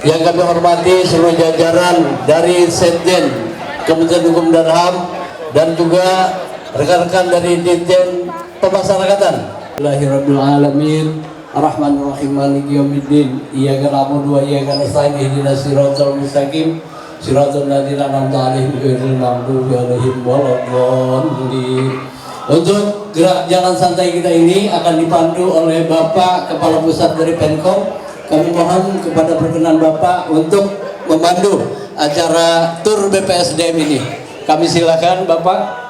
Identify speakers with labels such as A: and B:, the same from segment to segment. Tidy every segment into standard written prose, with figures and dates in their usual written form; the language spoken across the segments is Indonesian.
A: yang kami hormati seluruh jajaran dari Setjen Kementerian Hukum dan HAM dan juga rekan-rekan dari Ditjen Pemasyarakatan. Bismillahirrahmanirrahim. Ar-Rahmanir-Rahim. Maliki yaumiddin. Iyyaka na'budu wa iyyaka nasta'in. Ihdinas siratal mustaqim. Siratal ladzina an'amta 'alaihim ghairil maghdubi 'alaihim waladdallin. Untuk gerak jalan santai kita ini akan dipandu oleh Bapak Kepala Pusat dari Penkom. Kami mohon kepada perkenan Bapak untuk memandu acara tur BPSDM ini. Kami silakan Bapak.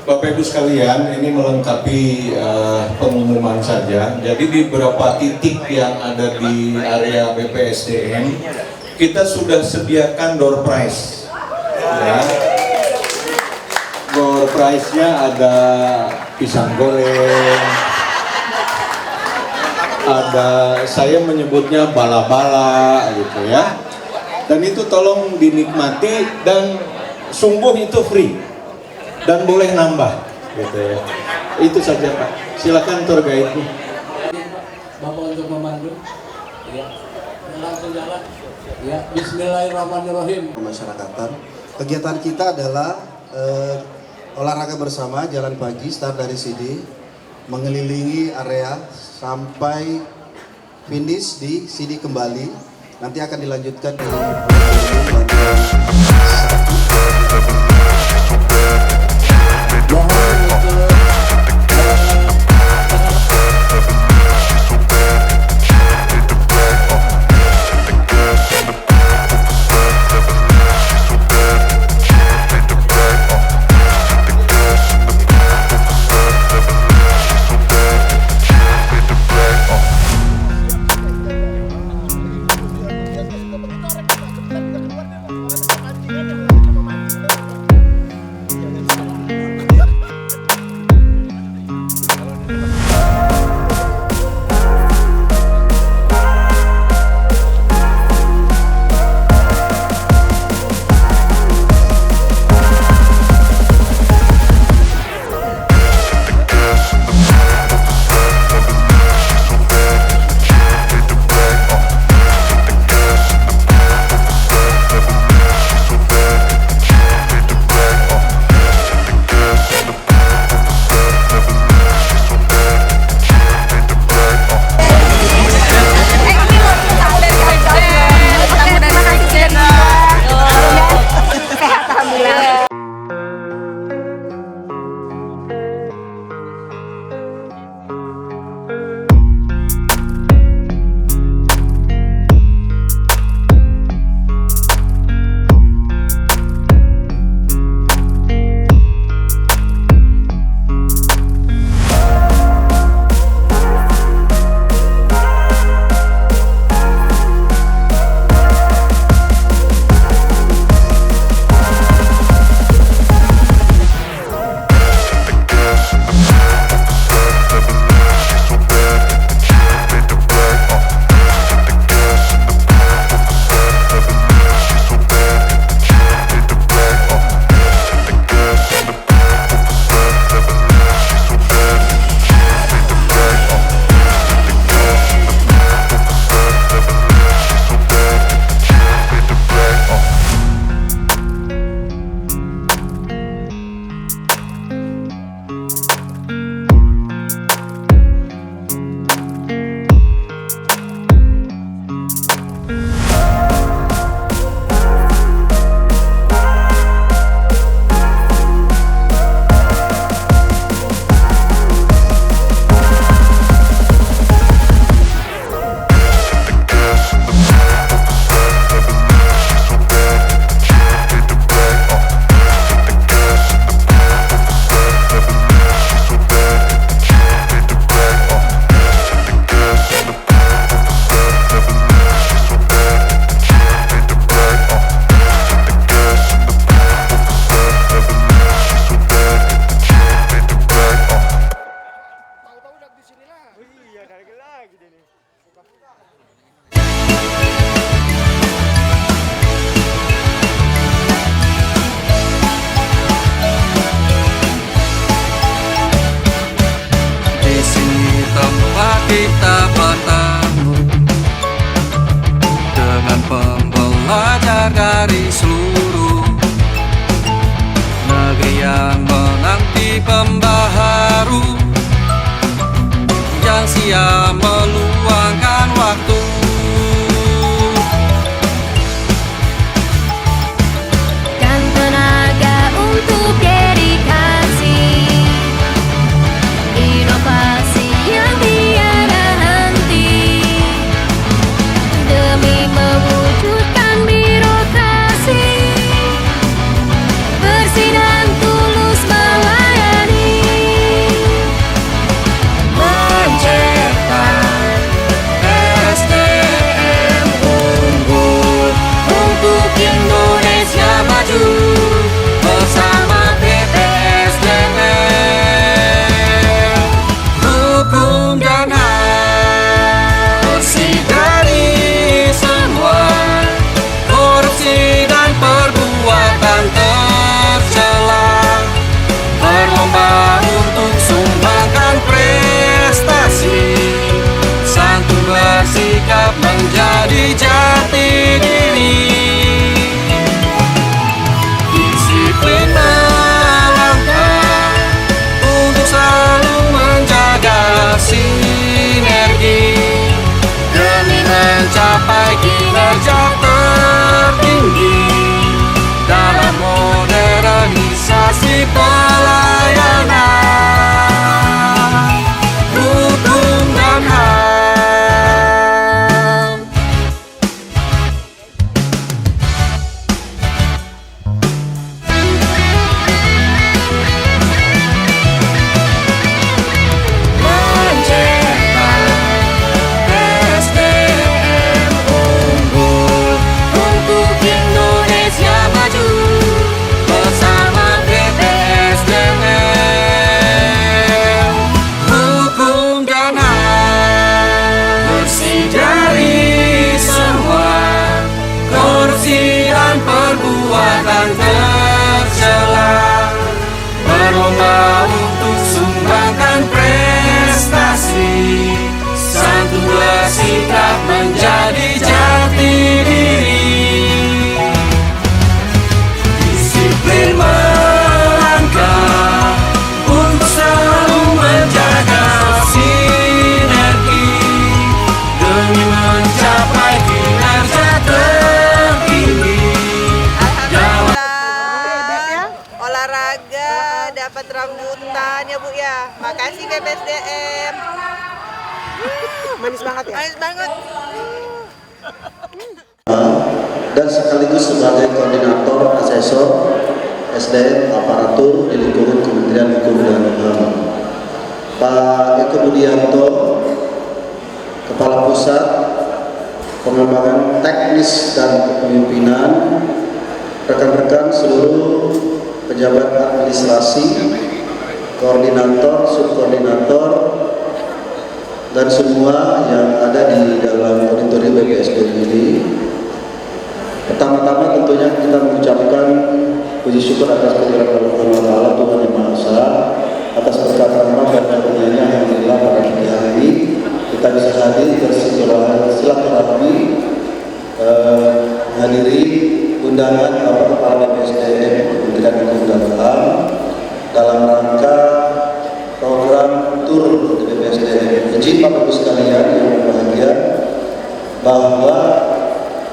B: Bapak Ibu sekalian, ini melengkapi pengumuman saja. Jadi di beberapa titik yang ada di area BPSDM kita sudah sediakan door prize. Ya. Door prize-nya ada pisang goreng, ada saya menyebutnya bala-bala gitu ya. Dan itu tolong dinikmati dan sungguh itu free. Dan boleh nambah gitu ya. Itu saja Pak. Silakan tour guide-nya.
A: Bapak untuk memandu. Ya. Langsung jalan. Ya, bismillahirrahmanirrahim.
C: Pemasyarakatan. Kegiatan kita adalah olahraga bersama jalan pagi start dari sini mengelilingi area sampai finish di sini kembali. Nanti akan dilanjutkan di
D: kita bertemu bersikap menjadi jati diri. Disiplin melangkah untuk selalu menjaga sinergi demi mencapai kinerja tertinggi dalam modernisasi pelayanan hukum dan HAM. Mencetak SDM unggul untuk Indonesia maju bersama BPSDM hukum dan HAM. Bersih dari semua korupsi dan perbuatan tercela, berlomba untuk sumbangkan prestasi, santun bersikap menjadi jati diri. Disiplin melangkah untuk selalu menjaga sinergi demi mencapai kinerja tertinggi.
E: Alhamdulillah, olahraga dapat rambutan ya Bu ya. Makasih BPSDM. Manis banget ya? Manis banget.
C: Dan sekaligus sebagai koordinator asesor SDM aparatur di lingkungan Kementerian Hukum dan HAM. Pak Eko Budianto, Kepala Pusat Pengembangan Teknis dan Kepemimpinan, rekan-rekan seluruh pejabat administrasi, koordinator, subkoordinator, dan semua yang ada di dalam auditorium BPSDM ini. Pertama-tama tentunya kita mengucapkan puji syukur atas kehadirat Allah Subhanahu wa Ta'ala, Tuhan Yang Maha Esa, atas berkat rahmat dan karunia-Nya. Alhamdulillah pada pagi hari kita bisa hadir bersilaturahmi, menghadiri undangan Bapak Kepala BPSDM Kementerian Hukum dan HAM dalam rangka program tur di BPSDM. Izin Bapak Ibu sekalian yang berbahagia bahwa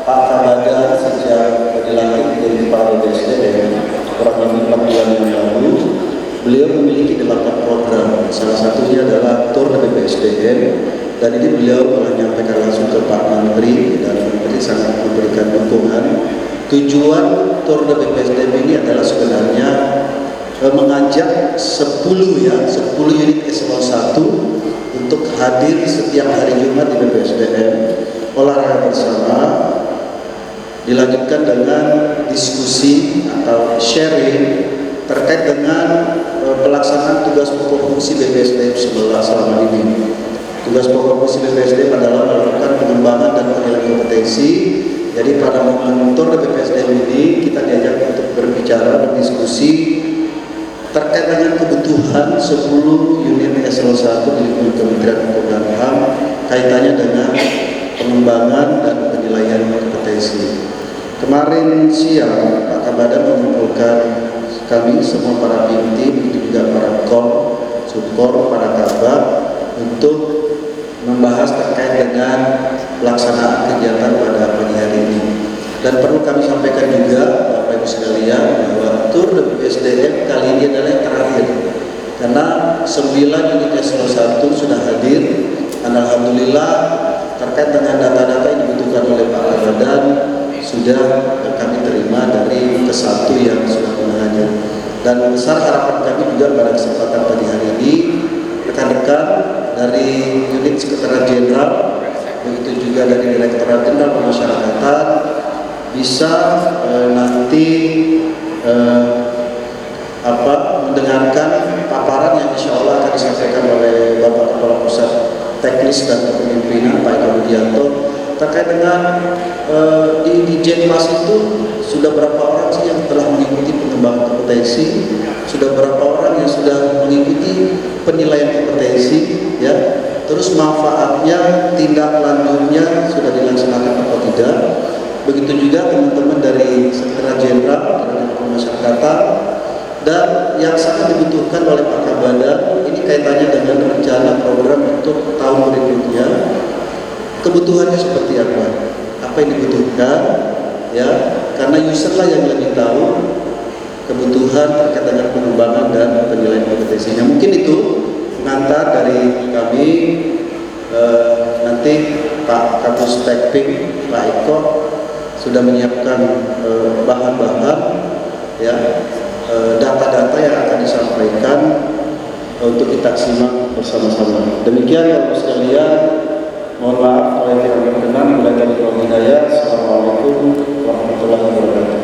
C: Pak Kabadan sejak dilantik menjadi Kepala BPSDM kurang lebih 4 bulan yang lalu, beliau memiliki 8 program. Salah satunya adalah tur di BPSDM, dan ini beliau menyampaikan langsung ke Pak Menteri, dan Menteri sangat memberikan dukungan. Tujuan tur di BPSDM ini adalah sebenarnya mengajak 10 unit eselon 1 untuk hadir setiap hari Jumat di BPSDM, olahraga bersama, dilanjutkan dengan diskusi atau sharing terkait dengan pelaksanaan tugas pokok fungsi BPSDM selama ini. Tugas pokok fungsi BPSDM adalah melakukan pengembangan dan penilaian kompetensi. Jadi pada momen tur BPSDM ini kita diajak untuk berbicara, berdiskusi terkait dengan kebutuhan 10 unit eselon 1 di lingkungan Kementerian Hukum dan HAM kaitannya dengan pengembangan dan penilaian kompetensi. Kemarin siang Pak Kabadan mengumpulkan kami semua para tim, itu juga para kor, subkor, para kabak untuk membahas terkait dengan pelaksanaan kegiatan pada pagi hari ini. Dan perlu kami sampaikan juga Bapak Ibu sekalian bahwa tur BPSDM kali ini adalah yang terakhir, karena 9 unit eselon 1 sudah hadir, dan alhamdulillah terkait dengan data-data yang dibutuhkan oleh Pak Kabadan sudah kami terima dari ke-1 yang sudah pernah hadir. Dan besar harapan kami juga pada kesempatan pagi hari ini rekan-rekan dari unit Sekretariat Jenderal, begitu juga dari Direktorat Jenderal Pemasyarakatan bisa nanti mendengarkan paparan yang insya Allah akan disampaikan oleh Bapak Kepala Pusat Teknis dan Kepemimpinan Pak Eko Budianto terkait dengan di Jenpas itu sudah berapa orang sih yang telah mengikuti pengembangan kompetensi, sudah berapa orang yang sudah mengikuti penilaian kompetensi, ya. Terus manfaatnya tindak lanjutnya sudah dilaksanakan atau tidak. Begitu juga teman-teman dari Sekretariat Jenderal dan Pemasyarakatan, dan yang sangat dibutuhkan oleh Pak Kabada ini kaitannya dengan rencana program untuk tahun berikutnya. Kebutuhannya seperti apa yang dibutuhkan, ya, karena user lah yang lebih tahu kebutuhan terkait dengan pengembangan dan penilaian kompetensinya. Mungkin itu pengantar dari kami. Nanti Pak Kapus Tekping, Pak Eko sudah menyiapkan bahan-bahan, ya, data-data yang akan disampaikan untuk kita simak bersama-sama. Demikian Bapak sekalian, mohon maaf kalau yang tidak berkenan. Wabillahi hidayah. Assalamualaikum warahmatullahi wabarakatuh.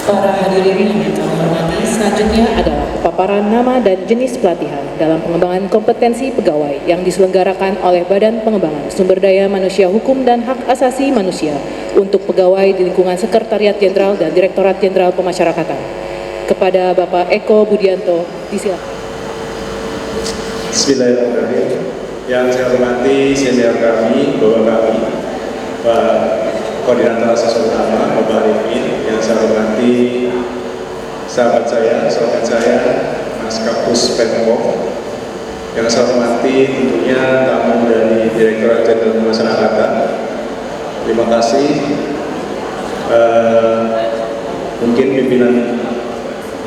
F: Para hadirin yang kami hormati, selanjutnya adalah paparan nama dan jenis pelatihan dalam pengembangan kompetensi pegawai yang diselenggarakan oleh Badan Pengembangan Sumber Daya Manusia Hukum dan Hak Asasi Manusia untuk pegawai di lingkungan Sekretariat Jenderal dan Direktorat Jenderal Pemasyarakatan. Kepada Bapak Eko Budianto, disilakan.
G: Bismillahirrahmanirrahim. Yang saya hormati senior kami, Bapak kami, Pak Koordinator Asesor Utama, Bapak Arifin. Yang saya hormati sahabat saya, Mas Kapus Penkom. Yang saya hormati tentunya tamu dari Direktorat Jenderal Pemasyarakatan. Terima kasih. Mungkin pimpinan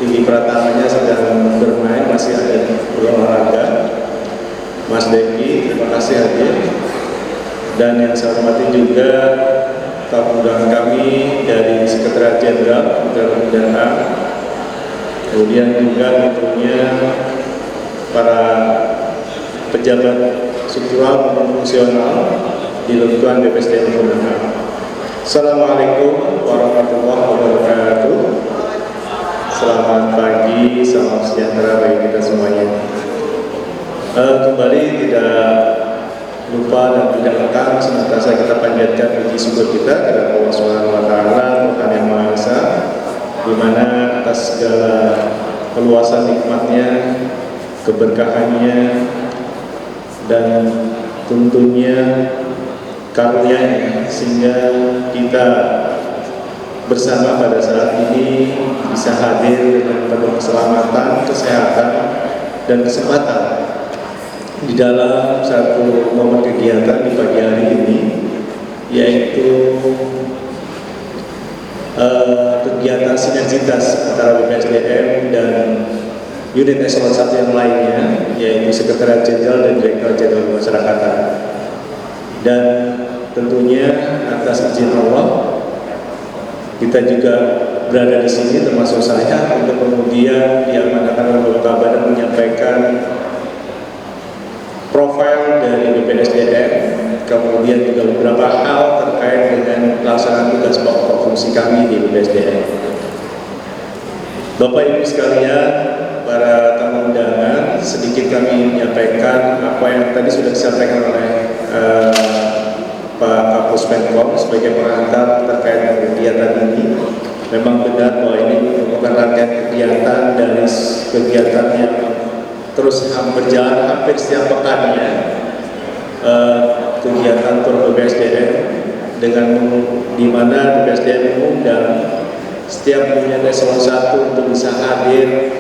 G: tinggi pratamanya sedang bermain, masih ada berolahraga. Mas Deki, terima kasih hadir. Dan yang saya hormati juga tamu undangan kami dari Sekretariat Jenderal Kementerian Pendidikan, kemudian juga tentunya para pejabat struktural maupun fungsional di lingkungan BPSDM Kementerian. Assalamualaikum warahmatullahi wabarakatuh. Selamat pagi, salam sejahtera bagi kita semuanya. Kembali tidak lupa dan tidak lekang senantiasa kita panjatkan puji syukur kita kepada Allah Subhanahu wa taala, Tuhan Yang Maha Esa, di mana atas segala keluasan nikmatnya, keberkahannya, dan tentunya karunia-Nya, sehingga kita bersama pada saat ini bisa hadir dengan penuh keselamatan, kesehatan, dan kesempatan di dalam satu momen kegiatan di pagi hari ini, yaitu kegiatan sinergitas antara BPSDM dan unit eselon 1 yang lainnya, yaitu Sekretariat Jenderal dan Direktorat Jenderal Pemasyarakatan. Dan tentunya atas izin Allah, kita juga berada di sini, termasuk saya, untuk kemudian diamanahkan oleh Bapak dan menyampaikan profil dari BPSDM, kemudian juga beberapa hal terkait dengan pelaksanaan tugas pokok fungsi kami di BPSDM. Bapak Ibu sekalian, para tamu undangan, sedikit kami menyampaikan apa yang tadi sudah disampaikan oleh Pak Kapus Penkom sebagai pengantar terkait dengan kegiatan ini. Memang benar bahwa ini merupakan rangkaian kegiatan dari kegiatan yang terus berjalan hampir setiap pekannya, kegiatan tur BPSDM dengan di mana BPSDM mengundang setiap unit eselon 1 untuk bisa hadir,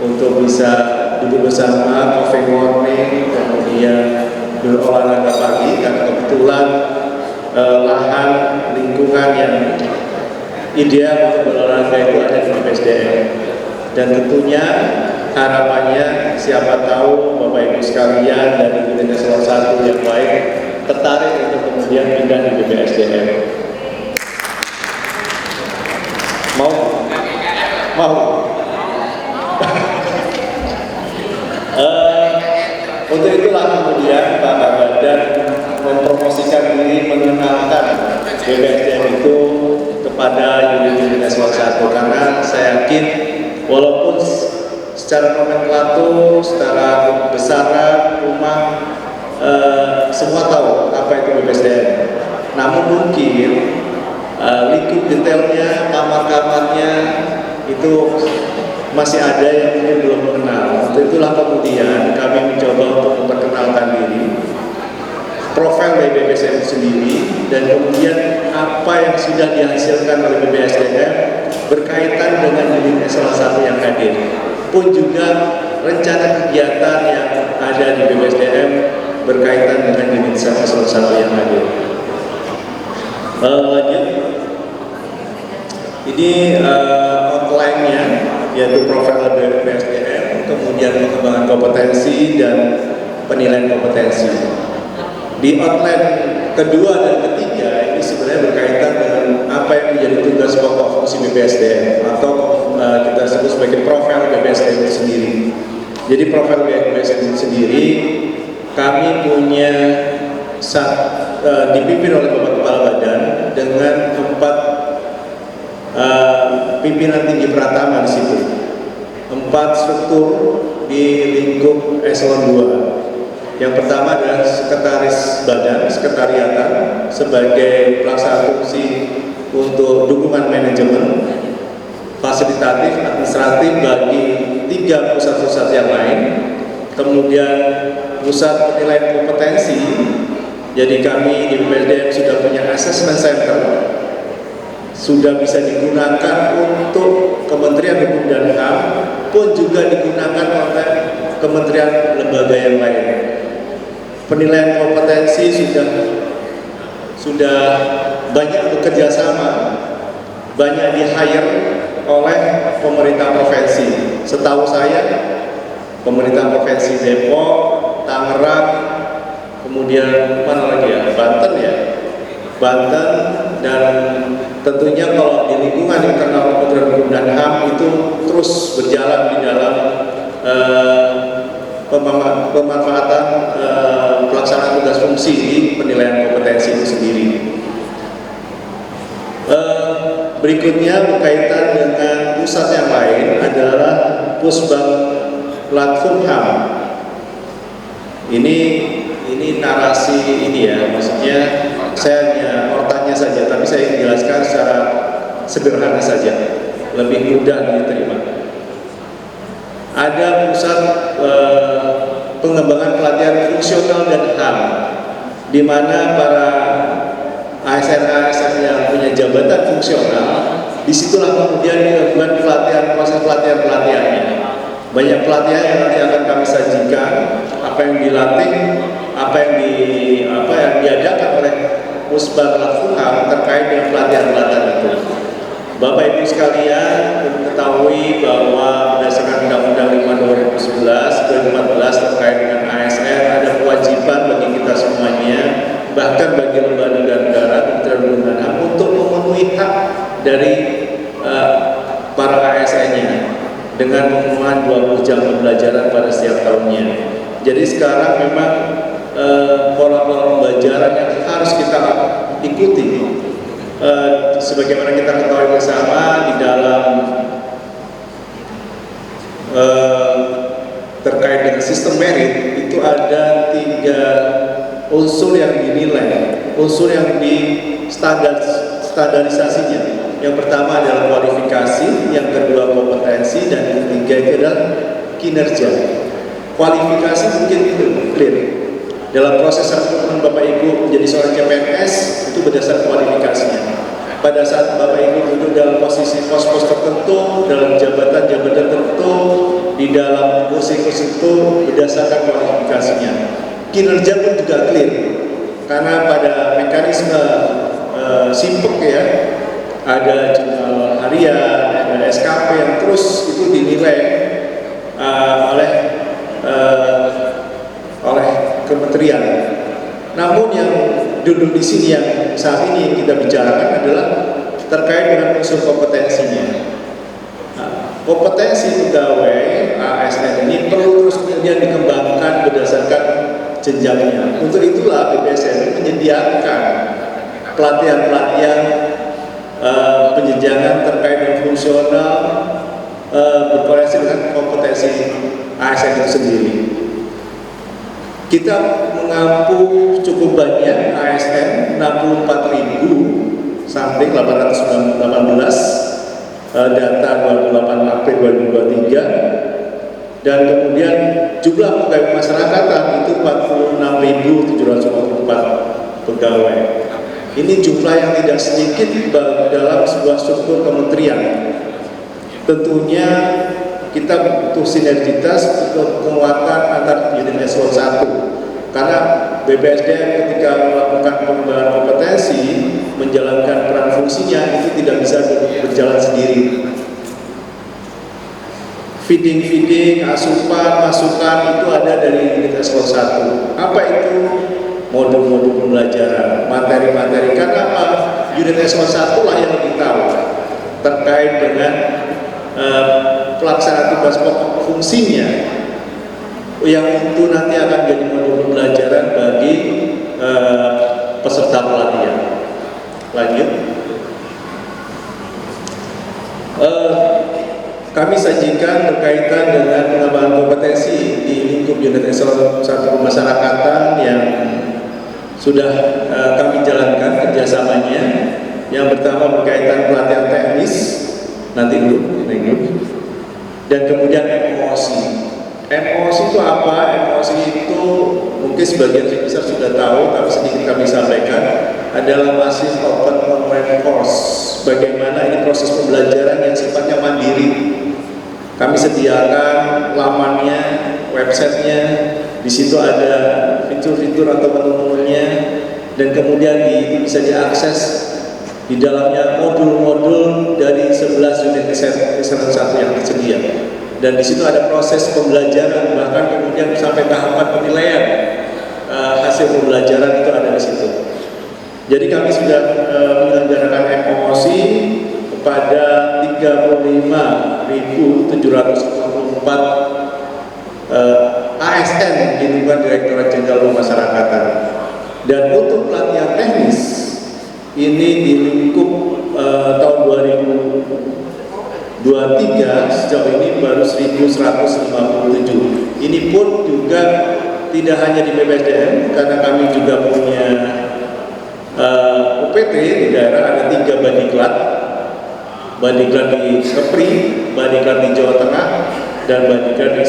G: untuk bisa duduk bersama, coffee morning, kemudian berolahraga pagi, karena kebetulan lahan lingkungan yang ideal untuk berolahraga itu ada di BPSDM. Dan tentunya harapannya siapa tahu Bapak Ibu sekalian dari unit eselon 1 yang baik tertarik untuk kemudian pindah di BPSDM. Mau? Untuk itulah kemudian Pak Badan mempromosikan diri, mengenalkan BPSDM itu kepada unit eselon 1, karena saya yakin walaupun secara nomenklatur, secara besaran rumah, semua tahu apa itu BPSDM. Namun mungkin lingkup detailnya, kamar-kamarnya itu masih ada yang mungkin belum mengenal. Untuk itulah kemudian dari BPSDM sendiri dan kemudian apa yang sudah dihasilkan oleh BPSDM berkaitan dengan unit eselon 1 yang hadir, pun juga rencana kegiatan yang ada di BPSDM berkaitan dengan unit eselon 1 yang hadir. Lanjut, ini outline-nya yaitu profil BPSDM, kemudian pengembangan kompetensi dan penilaian kompetensi. Di outline kedua dan ketiga ini sebenarnya berkaitan dengan apa yang menjadi tugas pokok fungsi BPSDM atau kita sebut sebagai profil BPSDM itu sendiri. Jadi profil BPSDM sendiri kami punya dipimpin oleh Bapak Kepala Badan dengan 4 pimpinan tinggi pratama di situ, 4 struktur di lingkup eselon 2. Yang pertama adalah sekretaris badan, sekretariatan sebagai pelaksana fungsi untuk dukungan manajemen, fasilitatif, administratif bagi 3 pusat-pusat yang lain. Kemudian pusat penilaian kompetensi, jadi kami di BPSDM sudah punya assessment center, sudah bisa digunakan untuk Kementerian Hukum dan HAM, pun juga digunakan oleh kementerian lembaga yang lain. Penilaian kompetensi sudah banyak bekerja sama, banyak di-hire oleh pemerintah provinsi. Setahu saya, pemerintah provinsi Depok, Tangerang, kemudian mana lagi ya, Banten, dan tentunya kalau di lingkungan internal Kementerian Hukum dan HAM itu terus berjalan di dalam pemanfaatan pelaksanaan tugas fungsi di penilaian kompetensi itu sendiri. Berikutnya berkaitan dengan pusat yang lain adalah Pusbang Platform HAM. Ini narasi ini ya, maksudnya saya hanya ortanya saja, tapi saya jelaskan secara sederhana saja, lebih mudah diterima. Ada pusat pengembangan pelatihan fungsional dan HAM, di mana para ASN yang punya jabatan fungsional, disitulah kemudian dilakukan proses pelatihannya. Banyak pelatihan yang nanti akan kami sajikan, apa yang dilatih, apa yang diadakan oleh Pusbang Lafuham terkait dengan pelatihan itu. Bapak Ibu sekalian ketahui bahwa berdasarkan Undang-Undang 5 2011 terkait dengan ASN ada kewajiban bagi kita semuanya, bahkan bagi lembaga negara Kementerian Hukum dan HAM untuk memenuhi hak dari para ASN-nya dengan memenuhi 20 jam pembelajaran pada setiap tahunnya. Jadi sekarang memang pola-pola pembelajaran yang harus kita ikuti. Sebagaimana kita ketahui bersama di dalam terkait dengan sistem merit itu ada 3 unsur yang dinilai, unsur yang di standarisasinya. Yang pertama adalah kualifikasi, yang kedua kompetensi, dan yang ketiga itu adalah kinerja. Kualifikasi mungkin itu clear. Dalam proses rekrutmen Bapak Ibu menjadi seorang CPNS itu berdasarkan kualifikasinya. Pada saat Bapak Ibu duduk dalam posisi pos-pos tertentu, dalam jabatan-jabatan tertentu, di dalam kursi-kursi itu berdasarkan kualifikasinya. Kinerja pun juga clear, karena pada mekanisme simpek ya, ada jurnal harian, ada SKP yang terus itu dinilai oleh kementerian. Namun yang duduk di sini yang saat ini kita bicarakan adalah terkait dengan unsur kompetensinya. Kompetensi pegawai ASN ini perlu terus kemudian dikembangkan berdasarkan jenjangnya. Untuk itulah BPSDM menyediakan pelatihan-pelatihan penjenjangan terkait dengan fungsional berkoreksi dengan kompetensi ASN itu sendiri. Kita mengampu cukup banyak ASN, 64.000 sampai 818 data 28 April 2023, dan kemudian jumlah pegawai pemasyarakatan itu 46.744. pegawai. Ini jumlah yang tidak sedikit dalam sebuah struktur kementerian. Tentunya kita butuh sinergitas untuk penguatan antar unit eselon 1. Karena BPSDM ketika melakukan pengembangan kompetensi, menjalankan peran fungsinya itu tidak bisa berjalan sendiri. Feeding, asupan, masukan itu ada dari unit eselon 1. Apa itu? Modul-modul pembelajaran, materi-materi. Karena apa? Unit eselon 1 lah yang lebih tahu terkait dengan pelaksanaan tugas pokok fungsinya yang itu nanti akan jadi modul pembelajaran bagi peserta pelatihan. Lanjut. Kami sajikan berkaitan dengan pengembangan kompetensi di lingkup unit eselon 1 pemasyarakatan yang sudah kami jalankan kerjasamanya. Yang pertama berkaitan pelatihan teknis, nanti dulu, dan kemudian MOC. MOC itu apa? MOC itu mungkin sebagian besar sudah tahu, tapi sedikit kami sampaikan, adalah masih open online course. Bagaimana ini proses pembelajaran yang sifatnya mandiri. Kami sediakan lamannya, websitenya, di situ ada fitur-fitur atau menu-menunya, dan kemudian itu bisa diakses di dalamnya modul-modul dari 11 unit eselon 1 yang tersedia. Dan di situ ada proses pembelajaran, bahkan kemudian sampai tahapan penilaian hasil pembelajaran itu ada di situ. Jadi kami sudah menyelenggarakan MOC kepada 35.794 ASN di lingkungan Direktorat Jenderal Pemasyarakatan. Dan untuk pelatihan teknis ini di lingkup tahun 2023 sejauh ini baru 1.157. Ini pun juga tidak hanya di BPSDM, karena kami juga punya UPT di daerah, ada 3 Badiklat di Kepri, Badiklat di Jawa Tengah, dan Badiklat di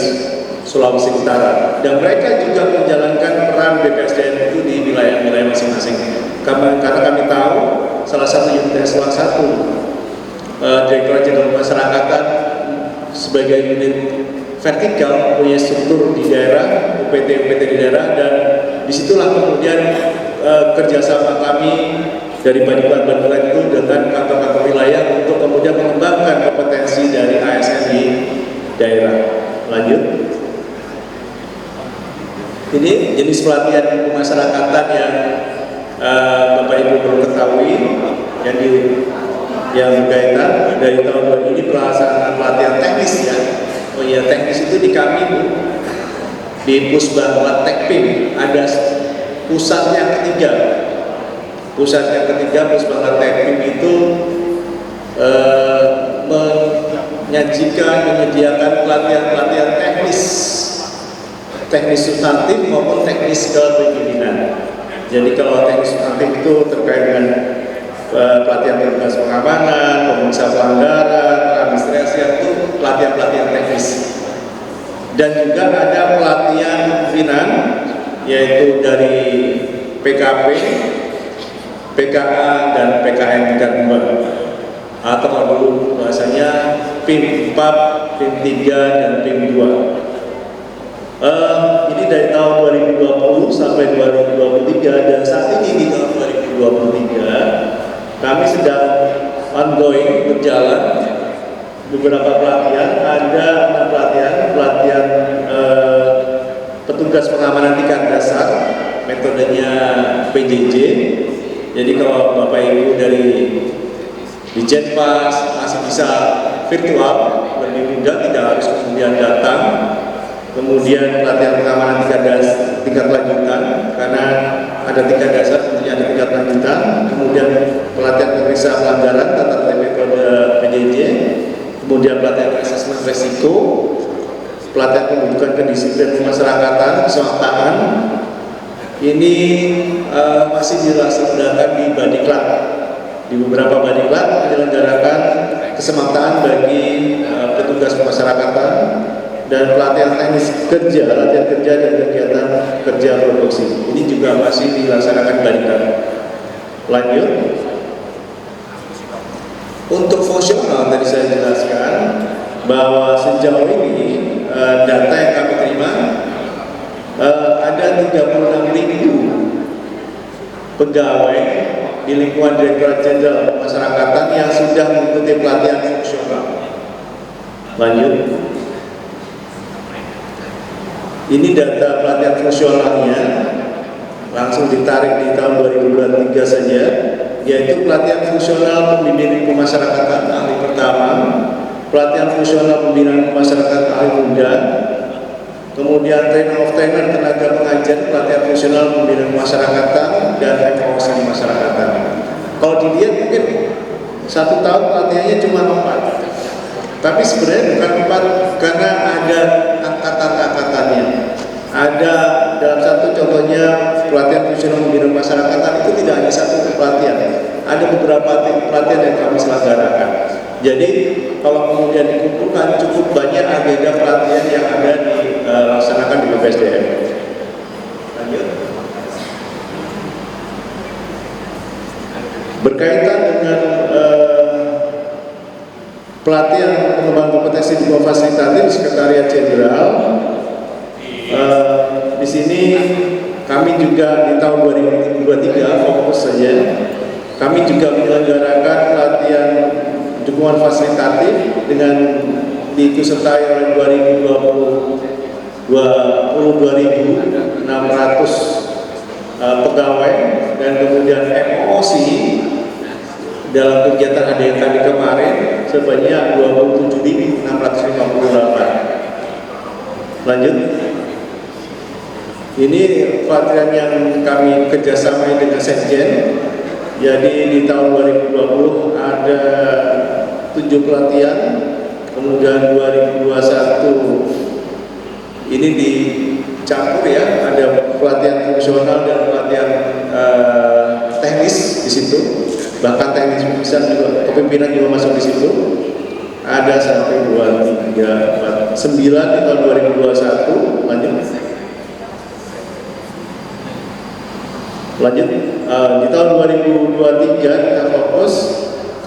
G: Sulawesi Utara. Dan mereka juga menjalankan peran BPSDM itu di wilayah-wilayah masing-masing. Karena kami tahu salah satu unit eselon 1 Direktorat Jenderal Pemasyarakatan sebagai unit vertikal punya struktur di daerah, UPT di daerah, dan disitulah kemudian kerjasama kami dari Badiklat itu dengan kantor-kantor wilayah untuk kemudian mengembangkan kompetensi dari ASN di daerah. Lanjut. Ini jenis pelatihan pemasyarakatan yang Bapak Ibu perlu ketahui yang berkaitan dari tahun ini pelaksanaan pelatihan teknis ya. Oh iya, teknis itu di kami Bu, di Pusbangla Tekpim ada pusat yang ketiga. Pusat yang ketiga Pusbangla Tekpim itu menyediakan pelatihan teknis substantif maupun teknis kepemimpinan. Jadi kalau teknis substantif itu terkait dengan pelatihan tugas pengamanan, pemeriksaan pelanggaran, administrasi, itu pelatihan teknis. Dan juga ada pelatihan finan, yaitu dari PKP, PKA, dan PKN tingkat 2, atau dulu bahasanya PIM 4, PIM 3, dan PIM 2. Ini dari tahun 2020 sampai 2023, dan saat ini di tahun 2023 kami sedang ongoing berjalan beberapa pelatihan. Ada 6 pelatihan petugas pengamanan tingkat dasar, metodenya PJJ. Jadi kalau Bapak Ibu dari di Jetpas masih bisa virtual, lebih mudah, tidak harus kemudian datang. Kemudian pelatihan pengamanan tingkat lanjutan, karena ada tingkat dasar, tentunya ada tingkat lanjutan. Kemudian pelatihan pemeriksa pelanggaran tata metode PJJ. Kemudian pelatihan asesmen resiko, pelatihan pembentukan kedisiplinan pemasyarakatan, kesemaktaan. Ini masih dilaksanakan di Badiklat. Di beberapa Badiklat menyelenggarakan kesemaktaan bagi petugas pemasyarakatan, dan pelatihan teknis kerja, latihan kerja dan kegiatan kerja kerja produksi. Ini juga masih dilaksanakan balikan. Lanjut. Untuk fungsional tadi saya jelaskan bahwa sejauh ini data yang kami terima ada 36.000 pegawai di lingkungan Direktorat Jenderal Pemasyarakatan yang sudah mengikuti pelatihan fungsional. Lanjut. Ini data pelatihan fungsionalnya langsung ditarik di tahun 2023 saja, yaitu pelatihan fungsional pembimbingan pemasyarakatan ahli pertama, pelatihan fungsional pembinaan pemasyarakatan ahli muda, kemudian trainer of trainer tenaga pengajar, pelatihan fungsional pembinaan pemasyarakatan, dan evaluasi pemasyarakatan. Kalau dilihat mungkin 1 tahun pelatihannya cuma 4, tapi sebenarnya bukan 4 karena ada angkatan-angkatannya. Ada dalam satu contohnya pelatihan fungsional pembinaan pemasyarakatan itu tidak hanya 1 pelatihan, ada beberapa pelatihan yang kami selenggarakan. Jadi kalau kemudian dikumpulkan cukup banyak agenda pelatihan yang ada dilaksanakan di BPSDM. Lanjut. Berkaitan dengan pelatihan pengembangan kompetensi di bawah fasilitatif Sekretariat Jenderal, di sini kami juga di tahun 2023 fokus saja. Kami juga menyelenggarakan pelatihan dukungan fasilitatif dengan diikutsertai oleh 22.600 pegawai dan kemudian MOC dalam kegiatan ADN tadi kemarin sebanyak 27.658. Lanjut. Ini pelatihan yang kami kerjasamai dengan Sekjen. Jadi di tahun 2020 ada 7 pelatihan, kemudian 2021 ini dicampur ya, ada pelatihan fungsional dan pelatihan teknis di situ. Bahkan teknis bisa juga, kepemimpinan juga masuk di situ. Ada sampai 2, 3, 4, 9 di tahun 2021. Lanjut, di tahun 2023 kita fokus,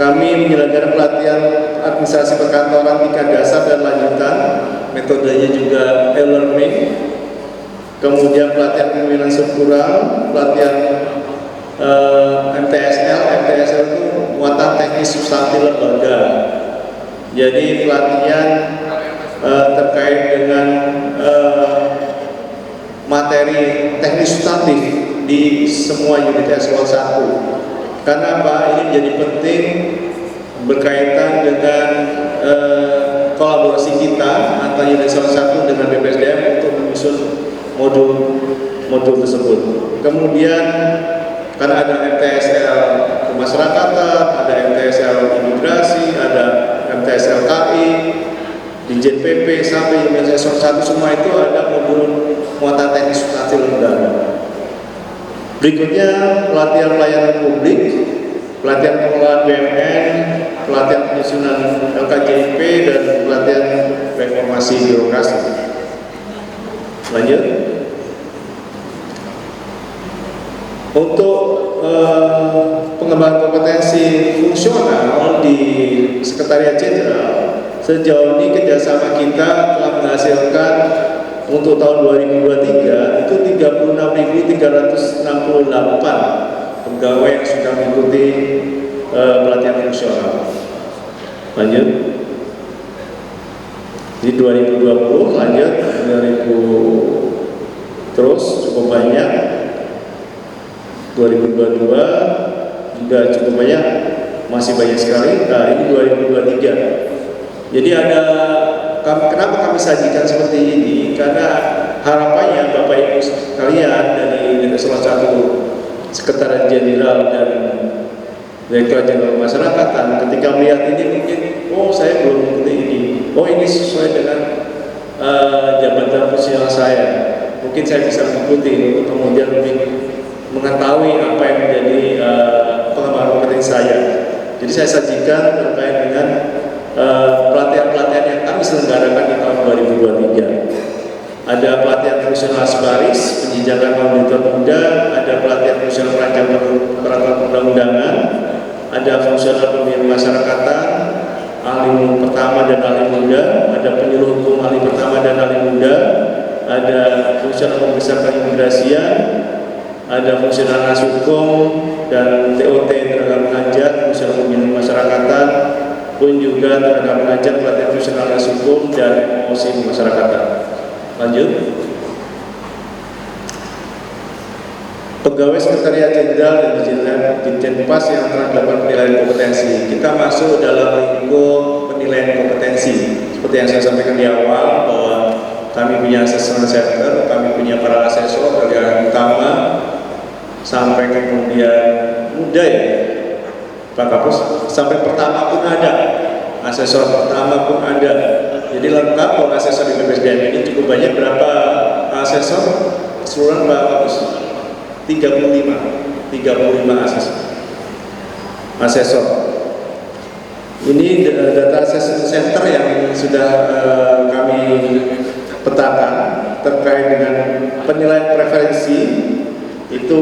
G: kami menyelenggarakan pelatihan administrasi perkantoran tingkat dasar dan lanjutan, metodenya juga e-learning, kemudian pelatihan pemimpinan struktural, pelatihan MTSL itu muatan teknis substansi lembaga. Jadi pelatihan terkait dengan materi teknis substantif di semua unit eselon 1. Karena apa? Ini menjadi penting berkaitan dengan kolaborasi kita antara unit eselon 1 dengan BPSDM untuk menyusun modul tersebut. Kemudian karena ada MTSL kemasyarakatan, ada MTSL imigrasi, ada MTSL KI, di JPP sampai unit eselon 1 semua itu ada modul muatan teknis substansi lembaga. Berikutnya pelatihan pelayanan publik, pelatihan pengelolaan BUMN, pelatihan penyusunan LKJP, dan pelatihan reformasi birokrasi. Lanjut. Untuk pengembangan kompetensi fungsional di Sekretariat Jenderal, sejauh ini kerjasama kita telah menghasilkan untuk tahun 2023 itu 36.368 pegawai yang sudah mengikuti pelatihan fungsional. Lanjut. Di 2020 lanjut 2000 terus cukup banyak. 2022 juga cukup banyak, masih banyak sekali. Nah, ini 2023. Jadi ada, kenapa kami sajikan seperti ini? Karena harapannya Bapak Ibu sekalian dari salah satu Sekretariat Jenderal dan Direktorat Jenderal Pemasyarakatan ketika melihat ini mungkin, oh saya belum mengikuti ini, oh ini sesuai dengan jabatan fungsional saya, mungkin saya bisa mengikuti untuk kemudian lebih mengetahui apa yang menjadi pengembangan kompetensi saya. Jadi saya sajikan terkait dengan pelatihan-pelatihan yang kami selenggarakan di tahun 2023. ada pelatihan fungsional sebaris, penjejakan auditor muda, ada pelatihan fungsional perancang peraturan perundang-undangan, ada fungsional pembimbing masyarakatan, ahli pertama dan ahli muda, ada penyuluh hukum ahli pertama dan ahli muda, ada fungsional pemeriksa keimigrasian, ada fungsional nas hukum dan TOT tenaga pengajar, fungsional pembimbing masyarakatan, pun juga tenaga pengajar pelatihan fungsional nas hukum dan emosi masyarakatan. Lanjut. Pegawai Sekretariat Jenderal dan Ditjenpas yang telah dapat penilaian kompetensi. Kita masuk dalam lingkup penilaian kompetensi. Seperti yang saya sampaikan di awal bahwa kami punya assessment center, kami punya para asesor dari yang utama sampai kemudian muda ya, Pak Kapus, sampai pertama pun ada, asesor pertama pun ada. Jadi lengkap kalau asesor di BPSDM ini cukup banyak. Berapa asesor? Keseluruhan Pak Kapus? 35 asesor. Ini data assessment center yang sudah kami petakan terkait dengan penilaian preferensi. Itu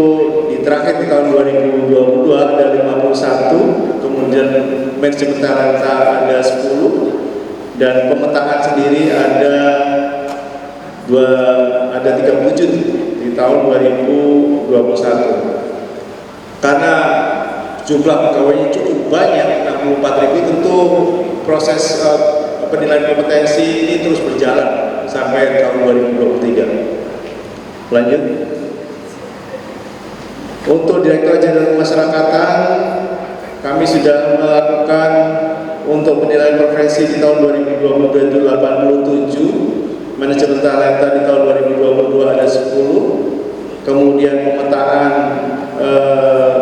G: terakhir di tahun 2022 ada 51, kemudian manajemen talenta ada 10, dan pemetaan sendiri ada 37 di tahun 2021. Karena jumlah pegawainya cukup banyak, 64.000, tentu proses penilaian kompetensi ini terus berjalan sampai tahun 2023. Lanjut. Untuk Direktur Jenderal Pemasyarakatan, kami sudah melakukan untuk penilaian preferensi di tahun 2022 itu 87, manajemen talenta di tahun 2022 ada 10, kemudian pemetaan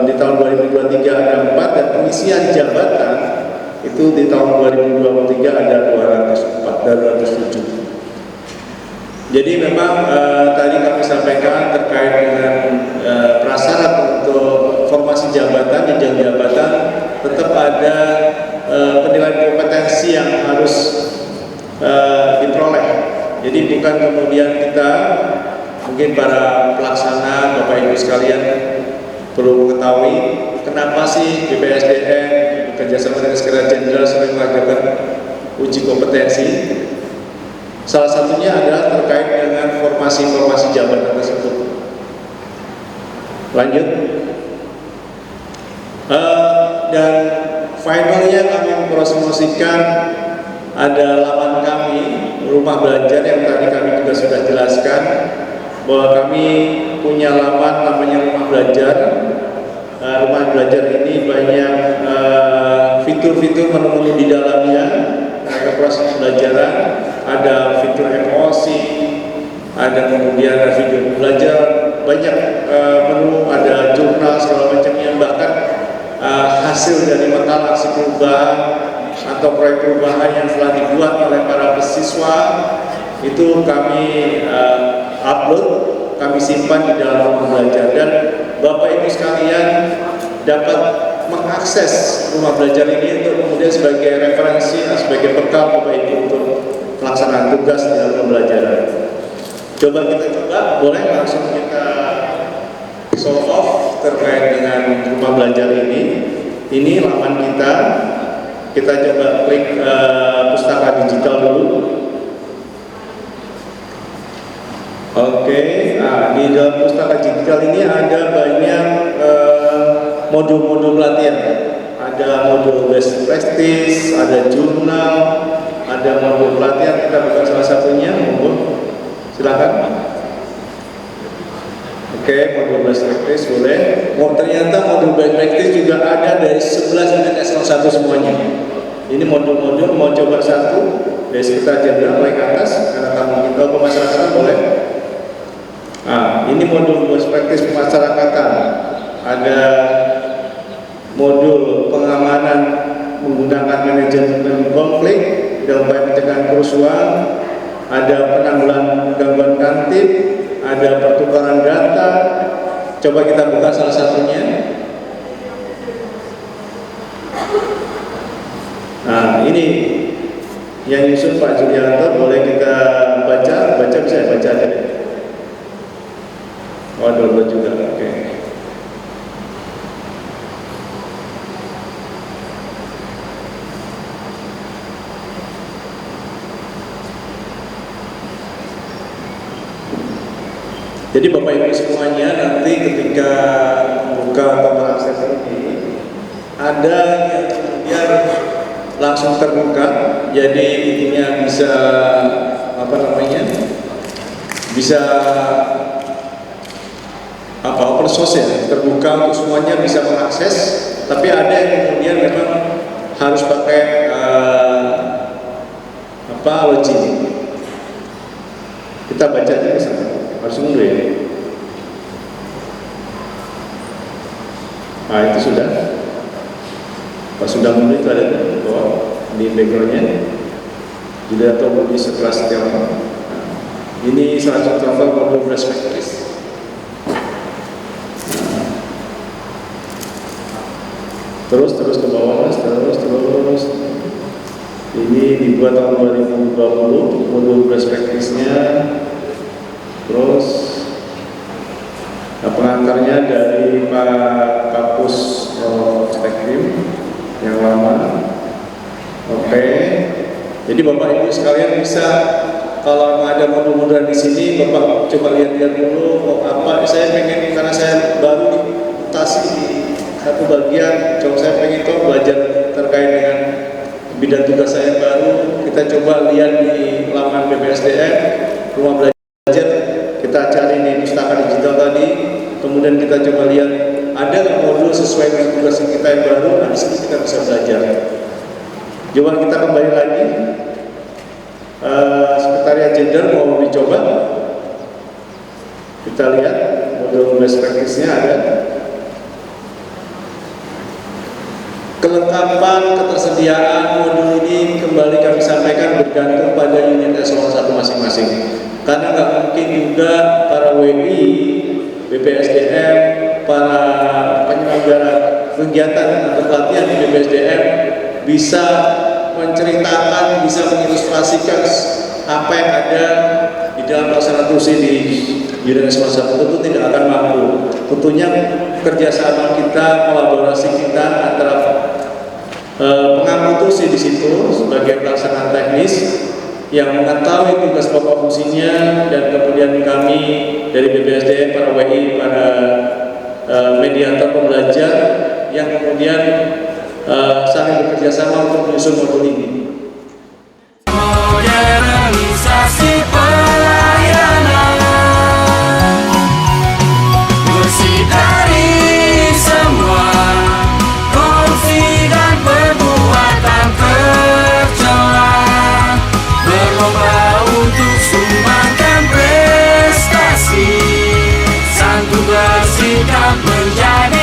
G: di tahun 2023 ada 4, dan pengisian jabatan itu di tahun 2023 ada 204 dan 207. Jadi memang tadi kami sampaikan terkait dengan prasyarat untuk formasi jabatan, jenjang jabatan, tetap ada penilaian kompetensi yang harus diperoleh. Jadi bukan kemudian kita, mungkin para pelaksana, Bapak Ibu sekalian perlu mengetahui kenapa sih BPSDM bekerjasama dengan Sekretariat Jenderal sering melakukan uji kompetensi. Salah satunya adalah terkait dengan formasi-formasi jabatan tersebut. Lanjut. Dan finalnya kami mempromosikan ada laman kami, rumah belajar, yang tadi kami juga sudah jelaskan bahwa kami punya laman namanya rumah belajar. Rumah belajar ini banyak fitur-fitur menu-menu di dalamnya, ada proses pembelajaran, ada fitur emosi, ada kemudian ada fitur belajar, banyak menu, ada jurnal segala macamnya, bahkan hasil dari makalah aksi perubahan atau proyek perubahan yang telah dibuat oleh para siswa itu kami upload, kami simpan di dalam rumah belajar, dan Bapak Ibu sekalian dapat mengakses rumah belajar ini untuk kemudian sebagai referensi, sebagai bekal Bapak Ibu untuk pelaksanaan tugas di dalam pembelajaran. Coba kita coba, boleh langsung kita show off terkait dengan rumah belajar ini. Ini laman kita. Kita coba klik pustaka digital dulu. Oke, nah, di dalam pustaka digital ini ada banyak modul-modul pelatihan. Ada modul best practice, ada jurnal, ada modul pelatihan. Kita buka salah satunya, monggo. Silakan. Oke, modul best practice boleh. Oh, ternyata modul best practice juga ada dari 11 unit eselon 1 semuanya. Ini modul-modul, mau coba satu dari Sekretariat Jenderal paling atas, karena tamu kita pemasyarakatan boleh. Nah, ini modul best practice pemasyarakatan. Ada modul pengamanan menggunakan manajemen konflik dalam upaya pencegahan kerusuhan, ada penanggulangan gangguan kamtib, ada pertukaran data. Coba kita buka salah satunya. Nah, ini yang nyusun Pak Julianto, boleh kita baca bisa ya Pak baca deh. Oh, download juga, oke. Jadi Bapak Ibu semuanya nanti ketika buka atau mengakses ini ada yang kemudian langsung terbuka, jadi intinya bisa bisa open source ya, terbuka untuk semuanya bisa mengakses. Tapi ada yang kemudian memang harus pakai login. Kita baca aja di sana. Harus mundur ya. Nah itu sudah. Pas sudah mundur itu ada di backgroundnya. Juga atau lebih setelah setiap ini salah satu contoh modul perspektif. Terus ke bawah mas, terus. Ini dibuat tahun 2020 modul perspektifnya. Terus pengantarnya dari Pak Kapus Stekrim yang lama. Oke. Jadi Bapak Ibu sekalian bisa, kalau ada modul-modul di sini, Bapak coba lihat-lihat dulu mau apa. Saya pengen, karena saya baru mutasi di satu bagian, saya pengen tahu belajar terkait dengan bidang tugas saya baru. Kita coba lihat di laman BPSDM rumah belajar. Kita cari di pustaka digital tadi, kemudian kita coba lihat ada nggak modul sesuai dengan tugas kita yang baru. Nah, di sini kita bisa belajar. Coba kita kembali lagi. Sekretariat Jenderal mau dicoba. Kita lihat modul best practice-nya ada. Kelengkapan ketersediaan modul ini kembali kami sampaikan bergantung pada unit eselon 1 masing-masing. Karena nggak mungkin juga para WI, BPSDM, para penyelenggara kegiatan atau pelatihan di BPSDM bisa menceritakan, bisa mengilustrasikan apa yang ada di dalam pelaksanaan tusi di unit eselon 1. Tentu tidak akan mampu. Tentunya kerjasama kita, kolaborasi kita antara pengampu tusi di situ sebagai pelaksanaan teknis yang mengetahui tugas pokok fungsinya, dan kemudian kami dari BPSDM, para WI, para mediator pembelajar yang kemudian saling bekerja sama untuk menyusun modul ini.
D: Modernisasi pelayanan bersih dari semua korupsi dan perbuatan tercela, berlomba untuk sumbangkan prestasi, santun bersikap menjaga